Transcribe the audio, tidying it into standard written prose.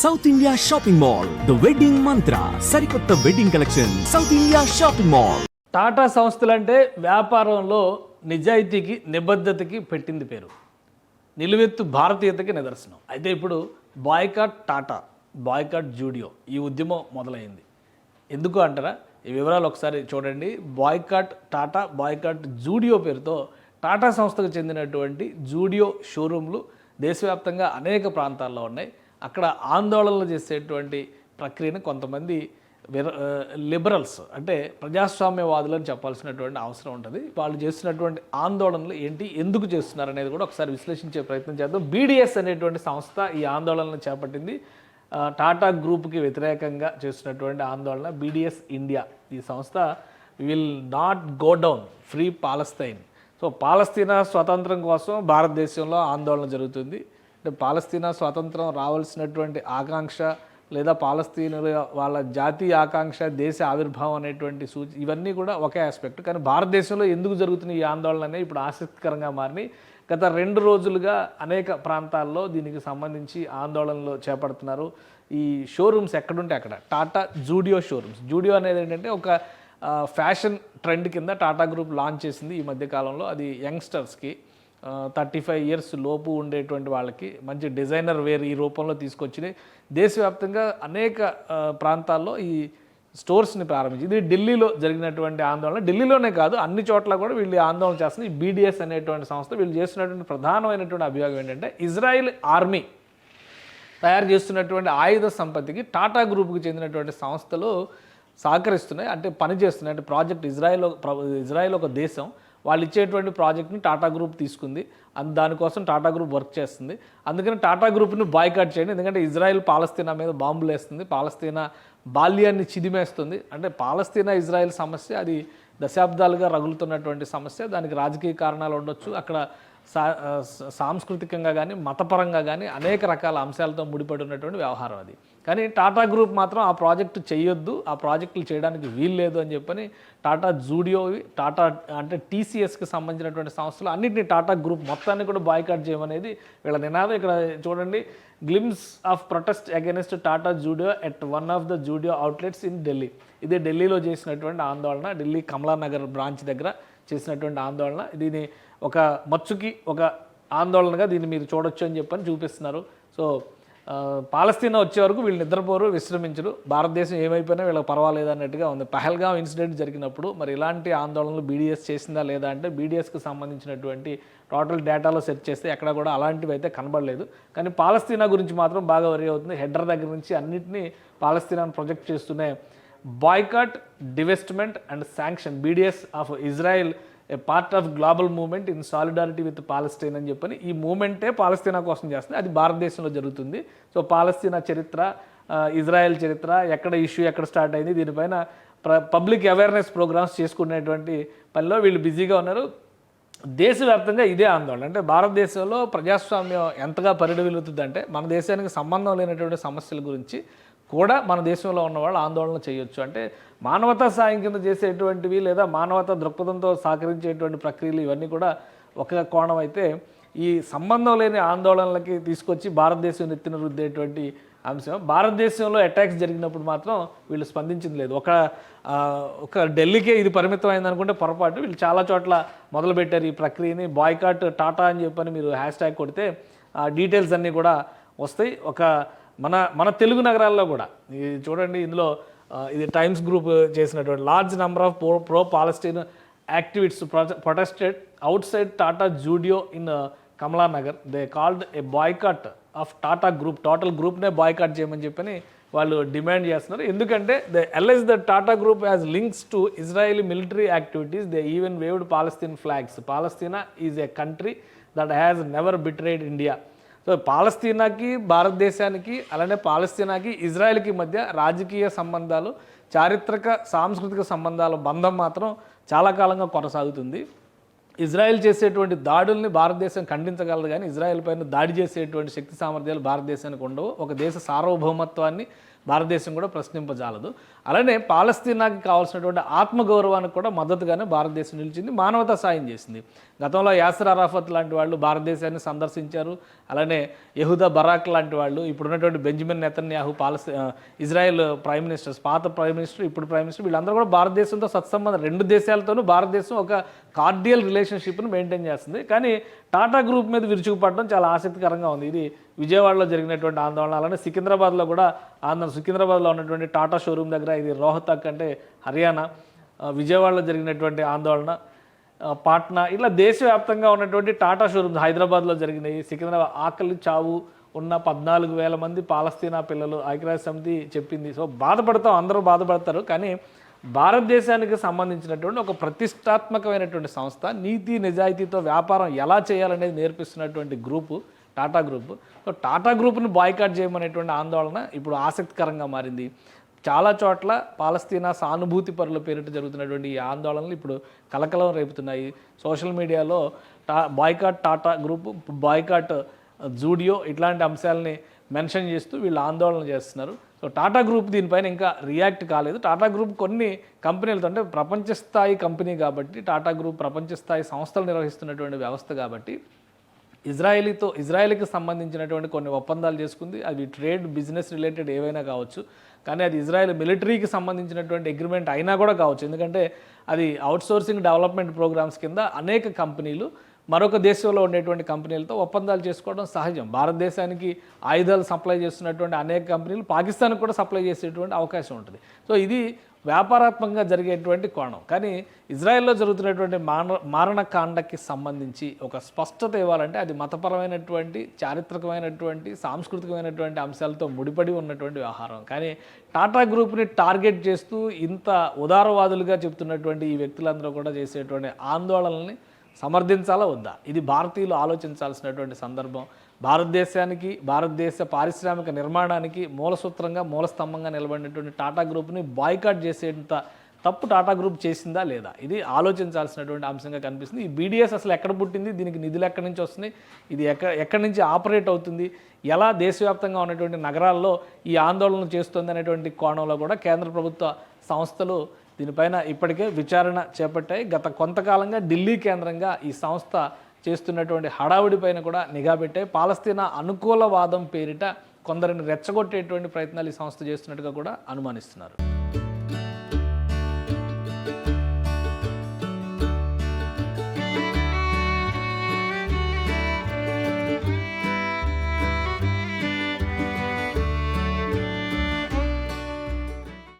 South India shopping mall the wedding మంత్ర సరికొత్త wedding collection south India shopping mall. Tata సంస్థలంటే వ్యాపారంలో నిజాయితీకి నిబద్ధతకి పెట్టింది పేరు, నిలువెత్తు భారతీయతకి నిదర్శనం. అయితే ఇప్పుడు బాయ్కాట్ టాటా, బాయ్కాట్ జూడియో ఈ ఉద్యమం మొదలైంది. ఎందుకు అంటారా? ఈ వివరాలు ఒకసారి చూడండి. బాయ్కాట్ టాటా, బాయ్కాట్ జూడియో పేరుతో టాటా సంస్థకు చెందినటువంటి జూడియో షోరూమ్లు దేశవ్యాప్తంగా అనేక ప్రాంతాల్లో ఉన్నాయి. అక్కడ ఆందోళనలు చేసేటువంటి ప్రక్రియను కొంతమంది లిబరల్స్ అంటే ప్రజాస్వామ్యవాదులు అని చెప్పాల్సినటువంటి అవసరం ఉంటుంది. వాళ్ళు చేస్తున్నటువంటి ఆందోళనలు ఏంటి, ఎందుకు చేస్తున్నారు అనేది కూడా ఒకసారి విశ్లేషించే ప్రయత్నం చేద్దాం. బీడీఎస్ అనేటువంటి సంస్థ ఈ ఆందోళనను చేపట్టింది. టాటా గ్రూప్కి వ్యతిరేకంగా చేస్తున్నటువంటి ఆందోళన బీడీఎస్ ఇండియా. ఈ సంస్థ will not go down, free Palestine. So పాలస్తీనా స్వతంత్రం కోసం భారతదేశంలో ఆందోళన జరుగుతుంది. అంటే పాలస్తీనా స్వాతంత్రం రావాల్సినటువంటి ఆకాంక్ష లేదా పాలస్తీనుల వాళ్ళ జాతీయ ఆకాంక్ష, దేశ ఆవిర్భావం అనేటువంటి ఇవన్నీ కూడా ఒకే ఆస్పెక్ట్. కానీ భారతదేశంలో ఎందుకు జరుగుతున్న ఈ ఆందోళన అనేది ఇప్పుడు ఆసక్తికరంగా మారినాయి. గత 2 రోజులుగా అనేక ప్రాంతాల్లో దీనికి సంబంధించి ఆందోళనలు చేపడుతున్నారు. ఈ షోరూమ్స్ ఎక్కడుంటే అక్కడ టాటా జూడియో షోరూమ్స్. జూడియో అనేది ఏంటంటే ఒక ఫ్యాషన్ ట్రెండ్ కింద టాటా గ్రూప్ లాంచ్ చేసింది ఈ మధ్యకాలంలో. అది యంగ్స్టర్స్కి 35 ఇయర్స్ లోపు ఉండేటువంటి వాళ్ళకి మంచి డిజైనర్ వేర్ ఈ రూపంలో తీసుకొచ్చి దేశవ్యాప్తంగా అనేక ప్రాంతాల్లో ఈ స్టోర్స్ని ప్రారంభించి, ఇది ఢిల్లీలో జరిగినటువంటి ఆందోళన. ఢిల్లీలోనే కాదు, అన్ని చోట్ల కూడా వీళ్ళు ఆందోళన చేస్తుంది. ఈ బీడీఎస్ అనేటువంటి సంస్థ వీళ్ళు చేస్తున్నటువంటి ప్రధానమైనటువంటి అభియోగం ఏంటంటే ఇజ్రాయిల్ ఆర్మీ తయారు చేస్తున్నటువంటి ఆయుధ సంపత్తికి టాటా గ్రూప్కి చెందినటువంటి సంస్థలు సహకరిస్తున్నాయి, అంటే పనిచేస్తున్నాయి. అంటే ప్రాజెక్ట్ ఇజ్రాయిల్ ఒక దేశం, వాళ్ళు ఇచ్చేటువంటి ప్రాజెక్ట్ని టాటా గ్రూప్ తీసుకుంది. దానికోసం టాటా గ్రూప్ వర్క్ చేస్తుంది. అందుకని టాటా గ్రూప్ని బాయ్కాట్ చేయండి. ఎందుకంటే ఇజ్రాయెల్ పాలస్తీనా మీద బాంబులు వేస్తుంది, పాలస్తీనా బాల్యాన్ని చిదిమేస్తుంది. అంటే పాలస్తీనా ఇజ్రాయెల్ సమస్య అది దశాబ్దాలుగా రగులుతున్నటువంటి సమస్య. దానికి రాజకీయ కారణాలు ఉండొచ్చు, అక్కడ సాంస్కృతికంగా కానీ మతపరంగా కానీ అనేక రకాల అంశాలతో ముడిపడి ఉన్నటువంటి వ్యవహారం అది. కానీ టాటా గ్రూప్ మాత్రం ఆ ప్రాజెక్టు చేయొద్దు, ఆ ప్రాజెక్టులు చేయడానికి వీల్లేదు అని చెప్పని టాటా జూడియో, టాటా అంటే టీసీఎస్కి సంబంధించినటువంటి సంస్థలు అన్నింటినీ టాటా గ్రూప్ మొత్తాన్ని కూడా బాయ్కాట్ చేయమనేది వీళ్ళ నినాదం. ఇక్కడ చూడండి, glimpse of protest against Tata Zudio at one of the Zudio outlets in Delhi. ఇదే ఢిల్లీలో చేసినటువంటి ఆందోళన, ఢిల్లీ కమలానగర్ బ్రాంచ్ దగ్గర చేసినటువంటి ఆందోళన. దీన్ని ఒక మచ్చుకి ఒక ఆందోళనగా దీన్ని మీరు చూడొచ్చు అని చెప్పని చూపిస్తున్నారు. సో పాలస్తీనా వచ్చే వరకు వీళ్ళు నిద్రపోరు, విశ్రమించరు, భారతదేశం ఏమైపోయినా వీళ్ళకి పర్వాలేదు అన్నట్టుగా ఉంది. పహల్గామ్ ఇన్సిడెంట్ జరిగినప్పుడు మరి ఇలాంటి ఆందోళనలు బీడీఎస్ చేసిందా లేదా అంటే బీడీఎస్కి సంబంధించినటువంటి టోటల్ డేటాలో సెర్చ్ చేస్తే ఎక్కడ కూడా అలాంటివి అయితే కనబడలేదు. కానీ పాలస్తీనా గురించి మాత్రం బాగా వరి అవుతుంది. హెడర్ దగ్గర నుంచి అన్నింటినీ పాలస్తీనాను ప్రొజెక్ట్ చేస్తూనే boycott, divestment and sanction BDS of Israel a part of global movement in solidarity with Palestine అని చెప్పని ఈ మూమెంటే పాలస్తీనా కోసం చేస్తుంది. అది భారతదేశంలో జరుగుతుంది. సో పాలస్తీనా చరిత్ర, ఇజ్రాయెల్ చరిత్ర, ఎక్కడ ఇష్యూ ఎక్కడ స్టార్ట్ అయింది, దీనిపైన పబ్లిక్ అవేర్నెస్ ప్రోగ్రామ్స్ చేసుకునేటువంటి పనిలో వీళ్ళు బిజీగా ఉన్నారు. దేశవ్యాప్తంగా ఇదే ఆందోళన. అంటే భారతదేశంలో ప్రజాస్వామ్యం ఎంతగా పరిడవిల్లుతుందంటే మన దేశానికి సంబంధం లేనటువంటి సమస్యల గురించి కూడా మన దేశంలో ఉన్న వాళ్ళు ఆందోళన చేయొచ్చు. అంటే మానవతా సాయం కింద చేసేటువంటివి లేదా మానవతా దృక్పథంతో సహకరించేటువంటి ప్రక్రియలు ఇవన్నీ కూడా ఒక కోణం అయితే, ఈ సంబంధం లేని ఆందోళనలకి తీసుకొచ్చి భారతదేశం నెత్తిన రుద్దేటువంటి అంశం. భారతదేశంలో అటాక్స్ జరిగినప్పుడు మాత్రం వీళ్ళు స్పందించింది లేదు. ఒక ఢిల్లీకే ఇది పరిమితం అయింది అనుకుంటే పొరపాటు. వీళ్ళు చాలా చోట్ల మొదలుపెట్టారు ఈ ప్రక్రియని. బాయ్కాట్ టాటా అని చెప్పని మీరు హ్యాష్ ట్యాగ్ కొడితే డీటెయిల్స్ అన్నీ కూడా వస్తాయి. మన తెలుగు నగరాల్లో కూడా చూడండి, ఇందులో ఇది టైమ్స్ గ్రూప్ చేసినటువంటి large number of pro Palestine activists protested outside Tata Zudio in Kamalanagar. They called a boycott of Tata group. Total గ్రూప్నే బాయ్కాట్ చేయమని చెప్పని వాళ్ళు డిమాండ్ చేస్తున్నారు. ఎందుకంటే they allege the Tata group has links to Israeli military activities. They even waved Palestine flags. పాలస్తీనా is a country that has never betrayed India. So పాలస్తీనాకి భారతదేశానికి అలానే పాలస్తీనాకి ఇజ్రాయెల్కి మధ్య రాజకీయ సంబంధాలు, చారిత్రక సాంస్కృతిక సంబంధాల బంధం మాత్రం చాలా కాలంగా కొనసాగుతుంది. ఇజ్రాయెల్ చేసేటువంటి దాడుల్ని భారతదేశం ఖండించగలదు, కానీ ఇజ్రాయెల్ పైన దాడి చేసేటువంటి శక్తి సామర్థ్యాలు భారతదేశానికి ఉండవు. ఒక దేశ సార్వభౌమత్వాన్ని భారతదేశం కూడా ప్రశ్నింపజాలదు. అలానే పాలస్తీనాకి కావాల్సినటువంటి ఆత్మగౌరవానికి కూడా మద్దతుగానే భారతదేశం నిలిచింది, మానవతా సాయం చేసింది. గతంలో యాసిర్ అరాఫత్ లాంటి వాళ్ళు భారతదేశాన్ని సందర్శించారు. అలానే యహూదా బరాక్ లాంటి వాళ్ళు, ఇప్పుడున్నటువంటి Benjamin Netanyahu Israel prime ministers, పాత ప్రైమ్ మినిస్టర్ ఇప్పుడు ప్రైమ్ మినిస్టర్, వీళ్ళందరూ కూడా భారతదేశంతో సత్సంబంధం, రెండు దేశాలతోనూ భారతదేశం ఒక కార్డియల్ రిలేషన్షిప్ను మెయింటైన్ చేస్తుంది. కానీ టాటా గ్రూప్ మీద విరుచుకుపడడం చాలా ఆసక్తికరంగా ఉంది. ఇది విజయవాడలో జరిగినటువంటి ఆందోళన. అలానే సికింద్రాబాద్లో కూడా సికింద్రాబాద్లో ఉన్నటువంటి టాటా షోరూమ్ దగ్గర, ఇది రోహతక్ అంటే హర్యానా, విజయవాడలో జరిగినటువంటి ఆందోళన, పాట్నా, ఇట్లా దేశవ్యాప్తంగా ఉన్నటువంటి టాటా షోరూమ్స్, హైదరాబాద్లో జరిగినాయి. సికింద్రాబాద్ ఆకలి చావు ఉన్న 14,000 మంది పాలస్తీనా పిల్లలు ఐక్యరాజ్య సమితి చెప్పింది. సో బాధపడతాం, అందరూ బాధపడతారు. కానీ భారతదేశానికి సంబంధించినటువంటి ఒక ప్రతిష్టాత్మకమైనటువంటి సంస్థ, నీతి నిజాయితీతో వ్యాపారం ఎలా చేయాలనేది నేర్పిస్తున్నటువంటి group Tata group. So Tata గ్రూప్ని బాయ్కాట్ చేయమనేటువంటి ఆందోళన ఇప్పుడు ఆసక్తికరంగా మారింది. చాలా చోట్ల పాలస్తీనా సానుభూతి పరుల పేరిట జరుగుతున్నటువంటి ఈ ఆందోళనలు ఇప్పుడు కలకలం రేపుతున్నాయి. సోషల్ మీడియాలో boycott Tata group, boycott Zudio ఇట్లాంటి అంశాలని మెన్షన్ చేస్తూ వీళ్ళు ఆందోళన చేస్తున్నారు. సో టాటా గ్రూప్ దీనిపైన ఇంకా రియాక్ట్ కాలేదు. టాటా గ్రూప్ కొన్ని కంపెనీలతో, అంటే ప్రపంచ స్థాయి కంపెనీ కాబట్టి, టాటా గ్రూప్ ప్రపంచ స్థాయి సంస్థలు నిర్వహిస్తున్నటువంటి వ్యవస్థ కాబట్టి ఇజ్రాయెల్కి సంబంధించినటువంటి కొన్ని ఒప్పందాలు చేసుకుంది. అవి ట్రేడ్ బిజినెస్ రిలేటెడ్ ఏవైనా కావచ్చు, కానీ అది ఇజ్రాయెల్ మిలిటరీకి సంబంధించినటువంటి అగ్రిమెంట్ అయినా కూడా కావచ్చు. ఎందుకంటే అది అవుట్సోర్సింగ్ డెవలప్మెంట్ ప్రోగ్రామ్స్ కింద అనేక కంపెనీలు మరొక దేశంలో ఉండేటువంటి కంపెనీలతో ఒప్పందాలు చేసుకోవడం సహజం. భారతదేశానికి ఆయుధాలు సప్లై చేస్తున్నటువంటి అనేక కంపెనీలు పాకిస్తాన్కి కూడా సప్లై చేసేటువంటి అవకాశం ఉంటుంది. సో ఇది వ్యాపారాత్మకంగా జరిగేటువంటి కోణం. కానీ ఇజ్రాయెల్లో జరుగుతున్నటువంటి మారణకాండకి సంబంధించి ఒక స్పష్టత ఇవ్వాలంటే అది మతపరమైనటువంటి, చారిత్రకమైనటువంటి, సాంస్కృతికమైనటువంటి అంశాలతో ముడిపడి ఉన్నటువంటి వ్యవహారం. కానీ టాటా గ్రూప్ని టార్గెట్ చేస్తూ ఇంత ఉదారవాదులుగా చెప్తున్నటువంటి ఈ వ్యక్తులందరూ కూడా చేసేటువంటి ఆందోళనల్ని సమర్థించాలా వద్దా, ఇది భారతీయులు ఆలోచించాల్సినటువంటి సందర్భం. భారతదేశానికి, భారతదేశ పారిశ్రామిక నిర్మాణానికి మూలసూత్రంగా, మూలస్తంభంగా నిలబడినటువంటి టాటా గ్రూప్ని బాయ్కాట్ చేసేంత తప్పు టాటా గ్రూప్ చేసిందా లేదా, ఇది ఆలోచించాల్సినటువంటి అంశంగా కనిపిస్తుంది. ఈ బీడీఎస్ అసలు ఎక్కడ పుట్టింది, దీనికి నిధులు ఎక్కడి నుంచి వస్తున్నాయి, ఇది ఎక్కడి నుంచి ఆపరేట్ అవుతుంది, ఎలా దేశవ్యాప్తంగా ఉన్నటువంటి నగరాల్లో ఈ ఆందోళన చేస్తుంది అనేటువంటి కోణంలో కూడా కేంద్ర ప్రభుత్వ సంస్థలు దీనిపైన ఇప్పటికే విచారణ చేపట్టాయి. గత కొంతకాలంగా ఢిల్లీ కేంద్రంగా ఈ సంస్థ చేస్తున్నటువంటి హడావుడి పైన కూడా నిఘా పెట్టాయి. పాలస్తీనా అనుకూల వాదం పేరిట కొందరిని రెచ్చగొట్టేటువంటి ప్రయత్నాలు ఈ సంస్థ చేస్తున్నట్టుగా కూడా అనుమానిస్తున్నారు.